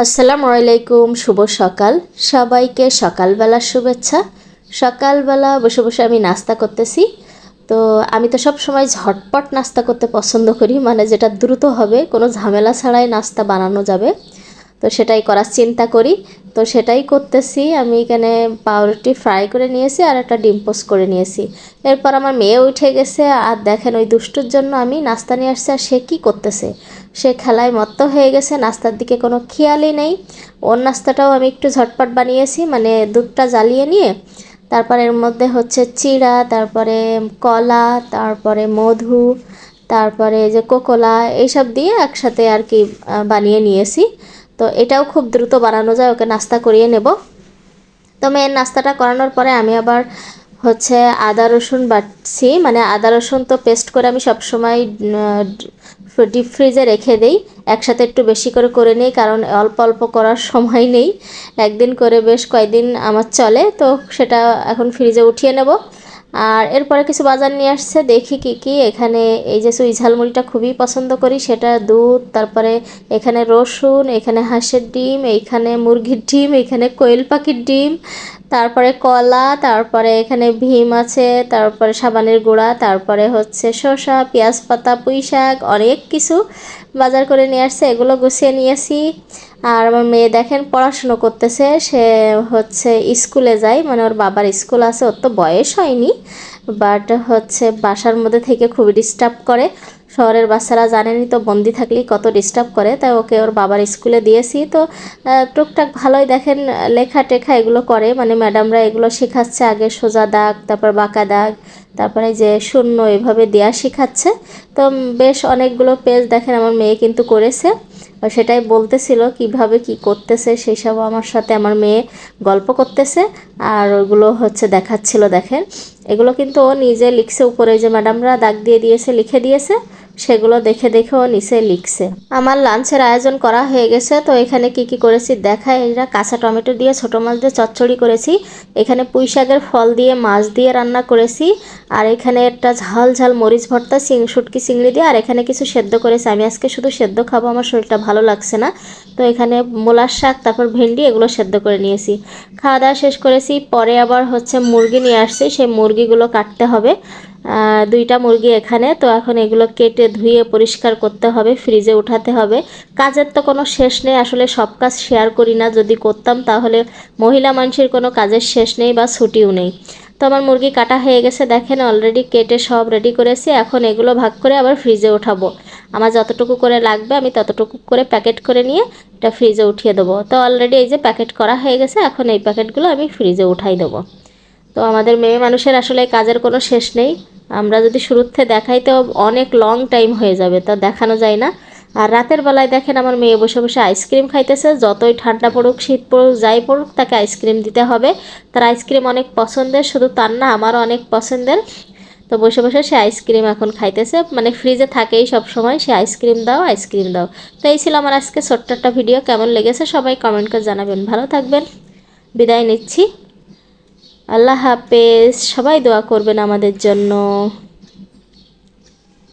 আসসালামু আলাইকুম, শুভ সকাল সবাইকে। সকালবেলার শুভেচ্ছা। সকালবেলা বসে বসে আমি নাস্তা করতেছি। তো আমি তো সব সময় ঝটপট নাস্তা করতে পছন্দ করি, মানে যেটা দ্রুত হবে, কোনো ঝামেলা ছাড়াই নাস্তা বানানো যাবে, তো সেটাই করার চিন্তা করি। তো সেটাই করতেছি। আমি এখানে পাউরুটি ফ্রাই করে নিয়েছি আর একটা ডিম পোস্ট করে নিয়েছি। এরপর আমার মেয়ে উঠে গেছে, আর দেখেন ওই দুষ্টুর জন্য আমি নাস্তা নিয়ে আসছি, আর সে কী করতেছে, সে খেলায় মত্ত হয়ে গেছে, নাস্তার দিকে কোনো খেয়ালই নেই। ওর নাস্তাটাও আমি একটু ঝটপট বানিয়েছি, মানে দুধটা জ্বালিয়ে নিয়ে তারপরে এর মধ্যে হচ্ছে চিড়া, তারপরে কলা, তারপরে মধু, তারপরে যে কোকোলা, এইসব দিয়ে একসাথে আর কি বানিয়ে নিয়েছি। তো এটাও খুব দ্রুত বানানো যায়, ওকে নাস্তা করিয়ে নেব। তো মেয়ের নাস্তাটা করানোর পরে আমি আবার হচ্ছে আদা রসুন বাটছি, মানে আদা রসুন তো পেস্ট করে আমি সবসময় ডিপ ফ্রিজে রেখে দেই, একসাথে একটু বেশি করে করে নিই, কারণ অল্প অল্প করার সময় নেই, একদিন করে বেশ কয়েকদিন আমার চলে। তো সেটা এখন ফ্রিজে উঠিয়ে নেব। আর এরপরে কিছু বাজার নিয়ে আসছে, দেখি কি কি এখানে। এই যে সুই ঝালমুড়িটা খুবই পছন্দ করি, সেটা দুধ, তারপরে এখানে রসুন, এখানে হাঁসের ডিম, এইখানে মুরগির ডিম, এখানে কোয়েল পাখির ডিম, তারপরে কলা, তারপরে এখানে ভীম আছে, তারপরে সাবানের গুঁড়া, তারপরে হচ্ছে শসা, পেঁয়াজ পাতা, পুঁই শাক, অনেক কিছু বাজার করে নিয়ে আসছে, এগুলো গুছিয়ে নিয়েছি। আর আমার মেয়ে দেখেন পড়াশুনো করতেছে, সে হচ্ছে স্কুলে যায়, মানে ওর বাবার স্কুল আছে, ওর তো বয়স হয়নি, বাট হচ্ছে বাসার মধ্যে থেকে খুবই ডিস্টার্ব করে। শহরের বাচ্চারা জানেনই তো, বন্দি থাকলেই কত ডিস্টার্ব করে, তাই ওকে ওর বাবার স্কুলে দিয়েছি। তো টুকটাক ভালোই দেখেন লেখা টেখা এগুলো করে, মানে ম্যাডামরা এগুলো শেখাচ্ছে, আগে সোজা দাগ, তারপর বাঁকা দাগ, তারপরে যে শূন্য এভাবে দেয়া শেখাচ্ছে। তো বেশ অনেকগুলো পেজ দেখেন আমার মেয়ে কিন্তু করেছে। সেটাই বলতেছিল কিভাবে কি করতেছে, সেই সব আমার সাথে আমার মেয়ে গল্প করতেছে, আর ওগুলো হচ্ছে দেখাচ্ছিল। দেখেন এগুলো কিন্তু ও নিজে লিখছে, উপরে যে ম্যাডামরা দাগ দিয়ে দিয়েছে, লিখে দিয়েছে, সেগুলো দেখে দেখে ও নিচে লিখছে। আমার লাঞ্চের আয়োজন করা হয়ে গেছে। তো এখানে কি কি করেছি দেখায়। এরা কাঁচা টমেটো দিয়ে ছোটো মাছ দিয়ে চচ্চড়ি করেছি, এখানে পুঁই শাকের ফল দিয়ে মাছ দিয়ে রান্না করেছি, আর এখানে একটা ঝাল ঝাল মরিচ ভর্তা শুটকি চিংড়ি দিয়ে, আর এখানে কিছু সেদ্ধ করেছি। আমি আজকে শুধু সেদ্ধ খাবো, আমার শরীরটা ভালো লাগছে না। তো এখানে মূলার শাক, তারপর ভেন্ডি, এগুলো সেদ্ধ করে নিয়েছি। খাওয়া দাওয়া শেষ করেছি, পরে আবার হচ্ছে মুরগি নিয়ে আসছি, সেই মুরগিগুলো কাটতে হবে। দুইটা মুরগি এখানে, তো এখন এগুলো কেটে ধুয়ে পরিষ্কার করতে হবে, ফ্রিজে উঠাতে হবে। কাজের তো কোনো শেষ নেই, আসলে সব কাজ শেয়ার করি না, যদি করতাম তাহলে মহিলা মানুষের কোনো কাজের শেষ নেই বা ছুটিও নেই। তো আমার মুরগি কাটা হয়ে গেছে, দেখেন অলরেডি কেটে সব রেডি করেছি। এখন এগুলো ভাগ করে আবার ফ্রিজে উঠাবো। আমার যতটুকু করে লাগবে আমি ততটুকু করে প্যাকেট করে নিয়ে এটা ফ্রিজে উঠিয়ে দেবো। তো অলরেডি এই যে প্যাকেট করা হয়ে গেছে, এখন এই প্যাকেটগুলো আমি ফ্রিজে উঠাই দেবো। তো আমাদের মেয়ে মানুষের আসলে কাজের কোনো শেষ নেই, আমরা যদি শুরুতে দেখাই তো অনেক লং টাইম হয়ে যাবে, তা দেখানো যায় না। আর রাতের বেলায় দেখেন আমার মেয়ে বসে বসে আইসক্রিম খাইতেছে, যতই ঠান্ডা পড়ুক, শীত পড়ুক, যাই পড়ুক, তাকে আইসক্রিম দিতে হবে। তার আইসক্রিম অনেক পছন্দের, শুধু তার না আমারও অনেক পছন্দের। তো বসে বসে সে আইসক্রিম এখন খাইতেছে, মানে ফ্রিজে থাকেই সব সময়, সে আইসক্রিম দাও আইসক্রিম দাও। তো এই ছিল আমার আজকে ছোট্ট একটা ভিডিও, কেমন লেগেছে সবাই কমেন্ট করে জানাবেন। ভালো থাকবেন, বিদায় নিচ্ছি, আল্লাহ হাফেজ। সবাই দোয়া করবেন আমাদের জন্য।